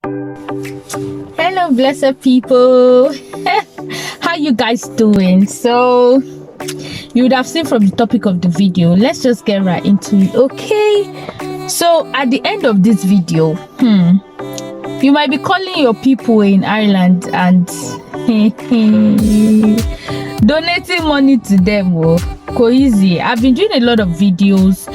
Hello, blessed people. How you guys doing? So you would have seen from the topic of the video. Let's just get right into it, okay? So at the end of this video, you might be calling your people in Ireland and donating money to them. Easy. I've been doing a lot of videos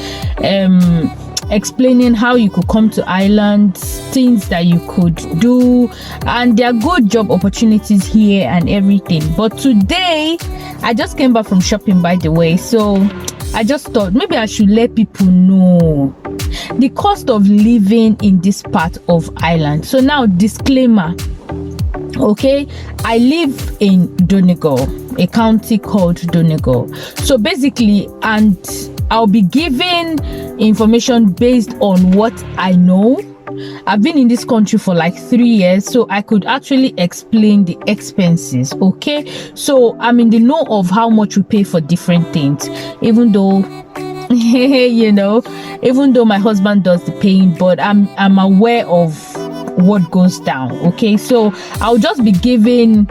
explaining how you could come to Ireland, things that you could do, and there are good job opportunities here and everything. But today I just came back from shopping, by the way, so I just thought maybe I should let people know the cost of living in this part of Ireland. So now, disclaimer, okay, I live in Donegal, a county called Donegal. So basically, and I'll be giving information based on what I know. I've been in this country for like 3 years, so I could actually explain the expenses, okay? So I'm in the know of how much we pay for different things, even though even though my husband does the paying, but I'm aware of what goes down, okay? So I'll just be giving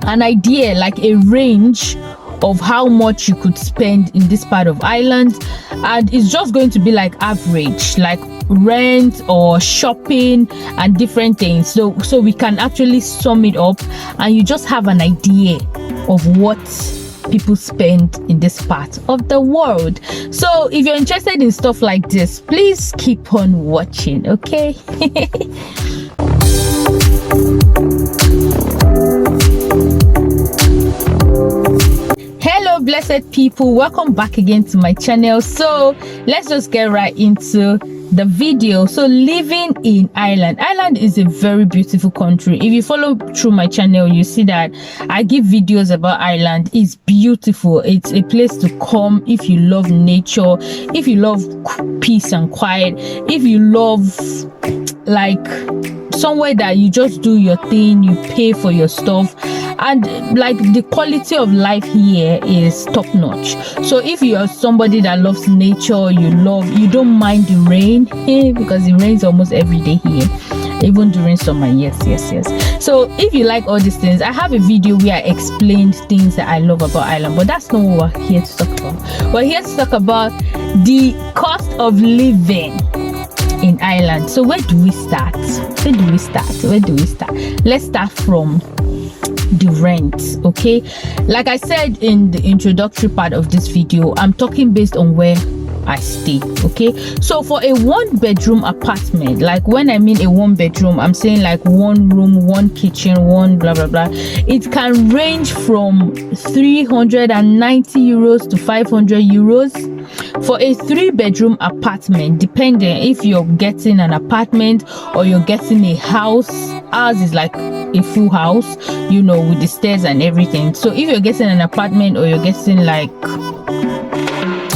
an idea, like a range of how much you could spend in this part of Ireland, and it's just going to be like average, like rent or shopping and different things, so we can actually sum it up and you just have an idea of what people spend in this part of the world. So if you're interested in stuff like this, please keep on watching, okay? Hello, blessed people, welcome back again to my channel. So let's just get right into the video. So living in Ireland is a very beautiful country. If you follow through my channel, you see that I give videos about Ireland. It's beautiful. It's a place to come if you love nature, if you love peace and quiet, if you love like somewhere that you just do your thing, you pay for your stuff, and like the quality of life here is top notch. So if you are somebody that loves nature, you don't mind the rain because it rains almost every day here, even during summer. Yes. So if you like all these things, I have a video where I explained things that I love about Ireland, but that's not what we're here to talk about. We're here to talk about the cost of living in Ireland. So where do we start? Let's start from the rent, okay? Like I said in the introductory part of this video, I'm talking based on where I stay, okay? So for a 1-bedroom apartment, like when I mean a 1-bedroom, I'm saying like 1 room, 1 kitchen, 1 blah blah blah, it can range from 390 euros to 500 euros. For a 3-bedroom apartment, depending if you're getting an apartment or you're getting a house. Ours is like a full house, with the stairs and everything. So if you're getting an apartment or you're getting like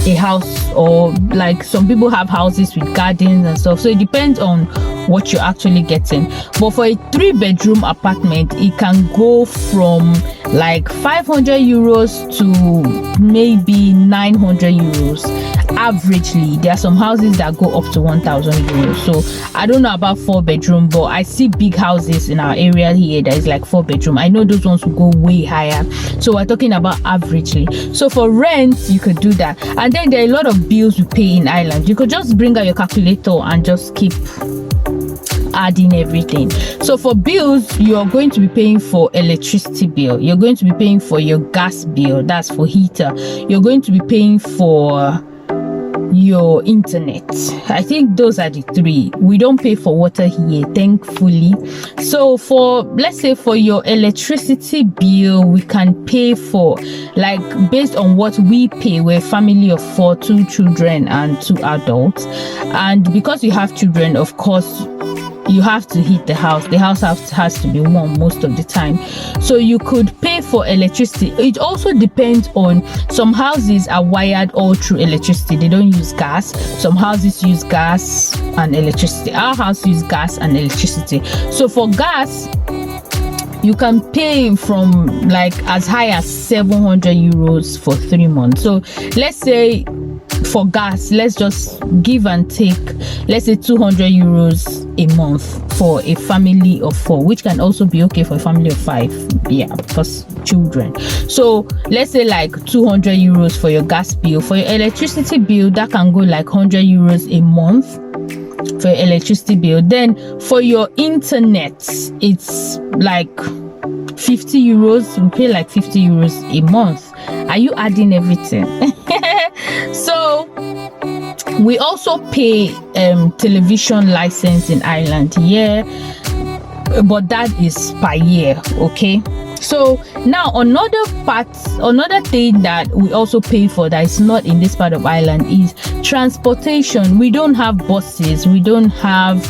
a house, or like some people have houses with gardens and stuff, so it depends on what you're actually getting. But for a 3-bedroom apartment, it can go from like 500 euros to maybe 900 euros averagely. There are some houses that go up to 1,000 euros. So I don't know about 4-bedroom, but I see big houses in our area here that is like 4-bedroom. I know those ones will go way higher, so we're talking about averagely. So for rent, you could do that. And then there are a lot of bills we pay in Ireland. You could just bring out your calculator and just keep adding everything. So for bills, you're going to be paying for electricity bill, you're going to be paying for your gas bill, that's for heater, you're going to be paying for your internet. I think those are the 3. We don't pay for water here, thankfully. So for, let's say, for your electricity bill, we can pay for, like, based on what we pay. We're a family of 4, 2 children and 2 adults, and because you have children, of course you have to heat the house. The house has to be warm most of the time, so you could pay for electricity. It also depends on, some houses are wired all through electricity, they don't use gas. Some houses use gas and electricity. Our house uses gas and electricity. So for gas, you can pay from like as high as 700 euros for 3 months. So let's say for gas, let's just give and take, let's say 200 euros a month for a family of 4, which can also be okay for a family of 5, yeah, because children. So let's say like 200 euros for your gas bill. For your electricity bill, that can go like 100 euros a month for your electricity bill. Then for your internet, it's like 50 euros. We pay like 50 euros a month. Are you adding everything? So we also pay television license in Ireland, yeah, but that is per year, okay? So now another thing that we also pay for that is not in this part of Ireland is transportation. We don't have buses, we don't have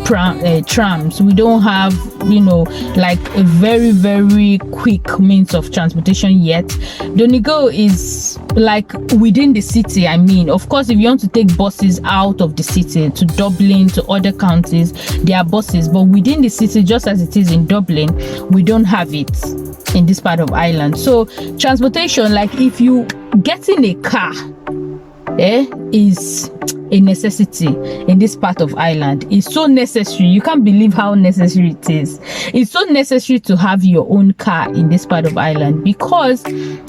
trams, we don't have, you know, like a very, very quick means of transportation yet. Donegal is like within the city. I mean, of course, if you want to take buses out of the city to Dublin, to other counties, there are buses, but within the city, just as it is in Dublin, we don't have it in this part of Ireland. So transportation, like if you get in a car, is a necessity in this part of Ireland. It's so necessary. You can't believe how necessary it is. It's so necessary to have your own car in this part of Ireland, because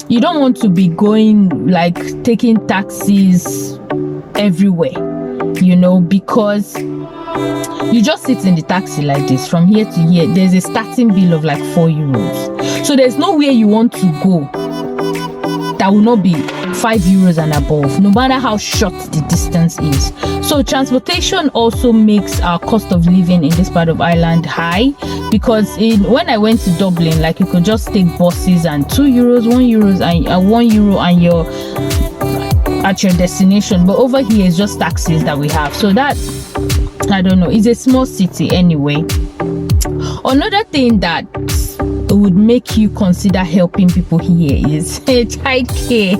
you don't want to be going like taking taxis everywhere, you know, because you just sit in the taxi like this from here to here. There's a starting bill of like 4 euros. So there's nowhere you want to go that will not be 5 euros and above, no matter how short the distance is. So transportation also makes our cost of living in this part of Ireland high, because when I went to Dublin, like you could just take buses and 2 euros, 1 euros and 1 euro and you're at your destination. But over here it's just taxis that we have. So that, I don't know, it's a small city anyway. Another thing that would make you consider helping people here is childcare.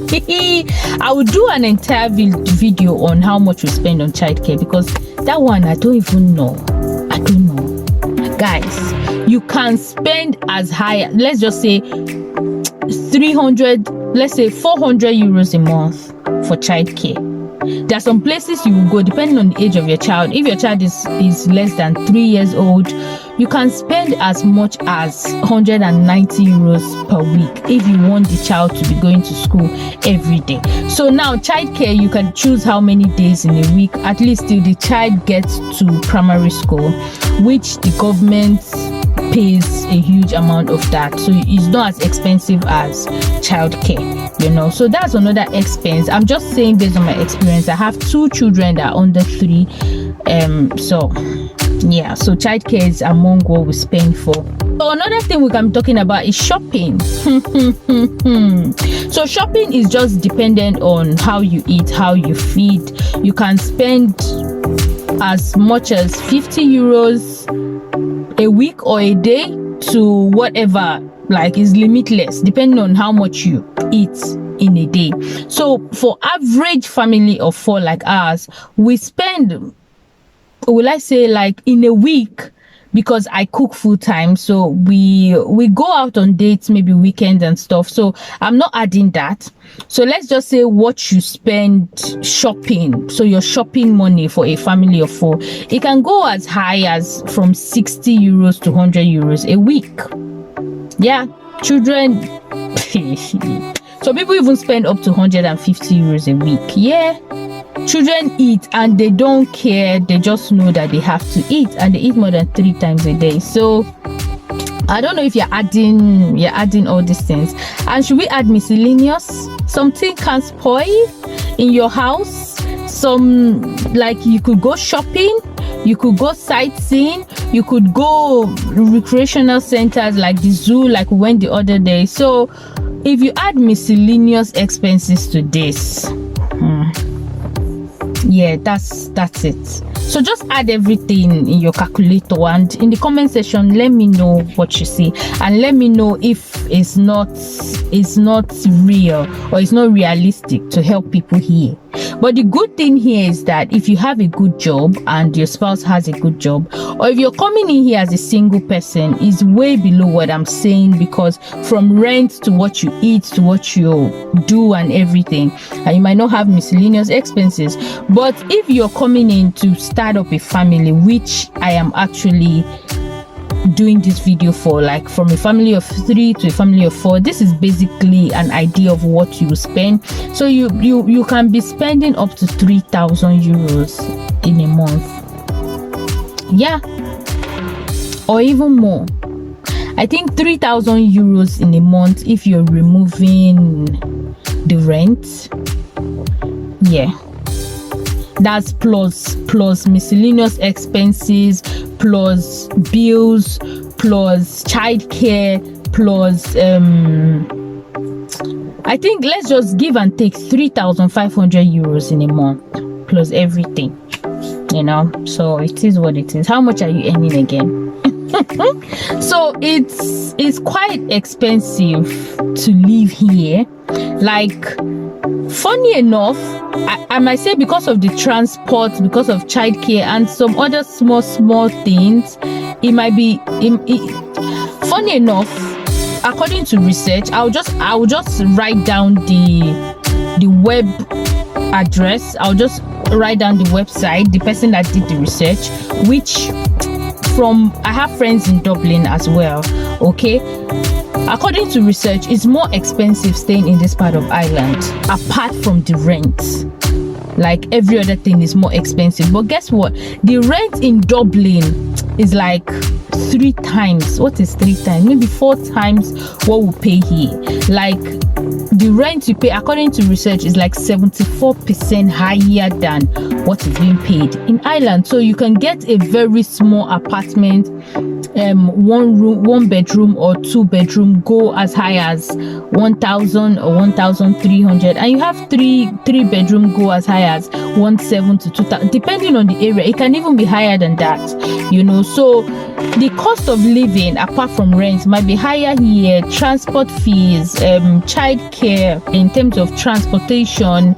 I will do an entire video on how much we spend on childcare, because that one I don't even know. I don't know, guys. You can spend as high, let's just say 300, let's say 400 euros a month for childcare. There are some places you will go depending on the age of your child. If your child is less than 3 years old, you can spend as much as 190 euros per week if you want the child to be going to school every day. So now childcare, you can choose how many days in a week, at least till the child gets to primary school, which the government pays a huge amount of that. So it's not as expensive as childcare, you know. So that's another expense. I'm just saying based on my experience. I have 2 children that are under 3, so yeah, so childcare is among what we spend for. So another thing we can be talking about is shopping. So shopping is just dependent on how you eat, how you feed. You can spend as much as 50 euros a week or a day to whatever, like is limitless depending on how much you eat in a day. So for average family of 4 like ours, we spend, will I say, like in a week, because I cook full time, so we go out on dates, maybe weekends and stuff, so I'm not adding that. So let's just say what you spend shopping, so your shopping money for a family of 4, it can go as high as from 60 euros to 100 euros a week. Yeah, children. So people even spend up to 150 euros a week. Yeah, children eat and they don't care. They just know that they have to eat, and they eat more than 3 times a day. So I don't know if you're adding all these things. And should we add miscellaneous? Something can spoil in your house. Some, like, you could go shopping, you could go sightseeing, you could go recreational centers like the zoo, like we went the other day. So if you add miscellaneous expenses to this, yeah, that's it. So just add everything in your calculator, and in the comment section let me know what you see, and let me know if it's not real or it's not realistic to help people here. But the good thing here is that if you have a good job and your spouse has a good job, or if you're coming in here as a single person, is way below what I'm saying, because from rent to what you eat to what you do and everything, and you might not have miscellaneous expenses. But if you're coming in to start up a family, which I am actually doing this video for, like from a family of 3 to a family of 4, this is basically an idea of what you spend. So you can be spending up to 3,000 euros in a month, yeah, or even more. I think 3,000 euros in a month if you're removing the rent. Yeah, that's plus miscellaneous expenses, plus bills, plus childcare, plus I think let's just give and take 3,500 euros in a month, plus everything, you know. So it is what it is. How much are you earning again? So it's quite expensive to live here. Like, funny enough, I might say because of the transport, because of childcare and some other small things, it might be funny enough. According to research, I'll just write down the web address. I'll just write down the website, the person that did the research, which I have friends in Dublin as well. Okay, according to research, it's more expensive staying in this part of Ireland, apart from the rent. Like, every other thing is more expensive. But guess what? The rent in Dublin is like 3 times. What is 3 times? Maybe 4 times what we pay here. Like, the rent you pay, according to research, is like 74% higher than what is being paid in Ireland. So you can get a very small apartment, 1 bedroom or 2 bedroom, go as high as 1,000 or 1,300, and you have 3 bedroom, go as high as 1,700 to 2,000, depending on the area. It can even be higher than that, you know. So the cost of living, apart from rent, might be higher here. Transport fees, childcare, in terms of transportation,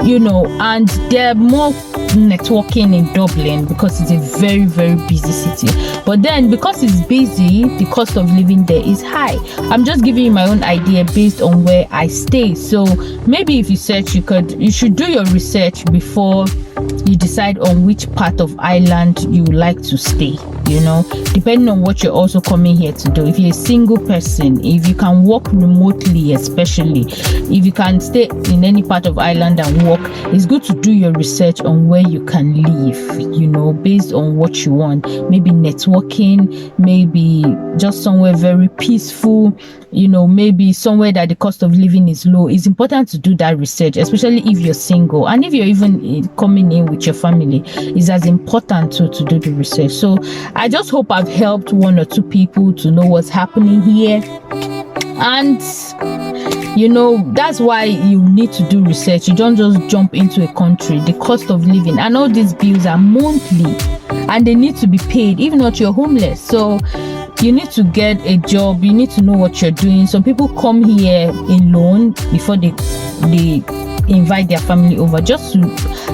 you know, and there are more networking in Dublin because it's a very, very busy city. But then, because it's busy, the cost of living there is high. I'm just giving you my own idea based on where I stay. So maybe if you search, you should do your research before you decide on which part of Ireland you like to stay, you know, depending on what you're also coming here to do. If you're a single person, if you can work remotely, especially if you can stay in any part of Ireland and work, it's good to do your research on where you can live, you know, based on what you want. Maybe networking, maybe just somewhere very peaceful, you know, maybe somewhere that the cost of living is low. It's important to do that research, especially if you're single, and if you're even coming in with your family, it's as important to do the research. So I just hope I've helped 1 or 2 people to know what's happening here. And you know, that's why you need to do research. You don't just jump into a country. The cost of living and all these bills are monthly and they need to be paid. If not, you're homeless. So you need to get a job. You need to know what you're doing. Some people come here alone before they invite their family over, just to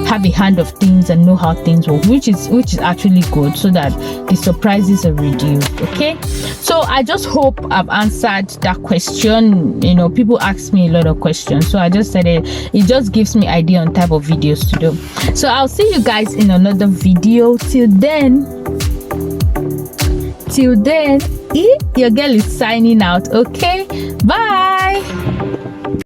have a hand of things and know how things work, which is actually good, so that the surprises are reduced. Okay, so I just hope I've answered that question. You know, people ask me a lot of questions, so I just said it just gives me idea on type of videos to do. So I'll see you guys in another video. Till then, your girl is signing out. Okay,